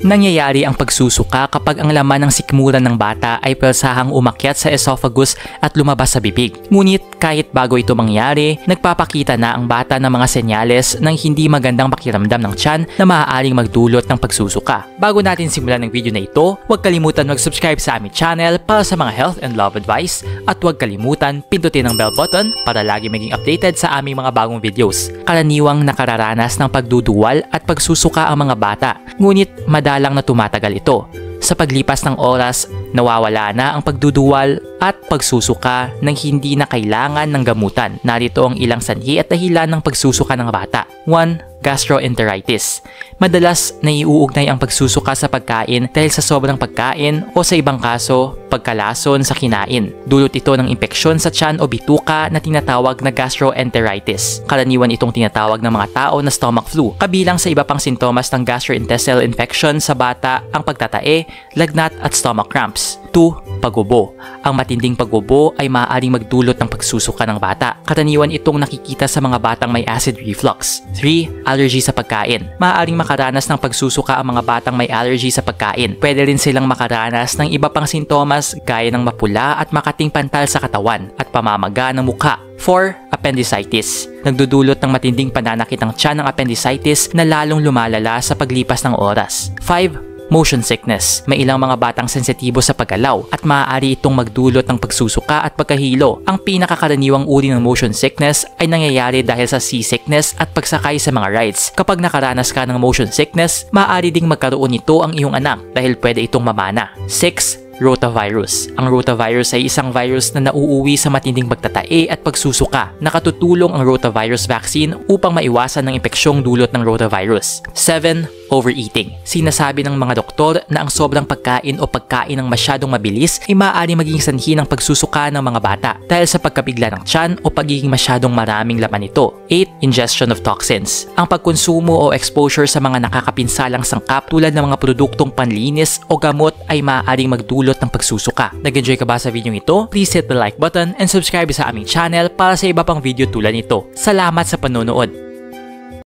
Nangyayari ang pagsusuka kapag ang laman ng sikmuran ng bata ay persahang umakyat sa esophagus at lumabas sa bibig. Ngunit kahit bago ito mangyari, nagpapakita na ang bata ng mga senyales ng hindi magandang pakiramdam ng tiyan na maaaring magdulot ng pagsusuka. Bago natin simulan ng video na ito, huwag kalimutan mag-subscribe sa aming channel para sa mga health and love advice at huwag kalimutan pindutin ang bell button para lagi maging updated sa aming mga bagong videos. Karaniwang nakararanas ng pagduduwal at pagsusuka ang mga bata, ngunit madalang na tumatagal ito. Sa paglipas ng oras, nawawala na ang pagduduwal at pagsusuka nang hindi na kailangan ng gamutan. Narito ang ilang sanhi at dahilan ng pagsusuka ng bata. 1. Gastroenteritis. Madalas naiuugnay ang pagsusuka sa pagkain dahil sa sobrang pagkain o sa ibang kaso, pagkalason sa kinain. Dulot ito ng impeksyon sa tiyan o bituka na tinatawag na gastroenteritis. Karaniwan itong tinatawag ng mga tao na stomach flu. Kabilang sa iba pang sintomas ng gastrointestinal infection sa bata ang pagtatae, lagnat at stomach cramps. 2. Pagubo. Ang matinding pagubo ay maaaring magdulot ng pagsusuka ng bata. Karaniwan itong nakikita sa mga batang may acid reflux. 3. Allergy sa pagkain. Maaaring makaranas ng pagsusuka ang mga batang may allergy sa pagkain. Pwede rin silang makaranas ng iba pang sintomas gaya ng mapula at makating pantal sa katawan at pamamaga ng mukha. 4. Appendicitis. Nagdudulot ng matinding pananakit ng tiyan ng appendicitis na lalong lumalala sa paglipas ng oras. 5. Motion sickness. May ilang mga batang sensitibo sa paggalaw at maaari itong magdulot ng pagsusuka at pagkahilo. Ang pinakakaraniwang uri ng motion sickness ay nangyayari dahil sa seasickness at pagsakay sa mga rides. Kapag nakaranas ka ng motion sickness, maaari ding magkaroon nito ang iyong anak dahil pwede itong mamana. 6. Rotavirus. Ang rotavirus ay isang virus na nauuwi sa matinding pagtatae at pagsusuka. Nakatutulong ang rotavirus vaccine upang maiwasan ng impeksyong dulot ng rotavirus. 7. Overeating. Sinasabi ng mga doktor na ang sobrang pagkain o pagkain ng masyadong mabilis ay maaari maging sanhi ng pagsusuka ng mga bata dahil sa pagkabigla ng tiyan o pagiging masyadong maraming laman nito. 8. Ingestion of toxins. Ang pagkonsumo o exposure sa mga nakakapinsalang sangkap tulad ng mga produktong panlinis o gamot ay maaaring magdulot ng pagsusuka. Nag-enjoy ka ba sa video ito? Please hit the like button and subscribe sa aming channel para sa iba pang video tulad nito. Salamat sa panonood!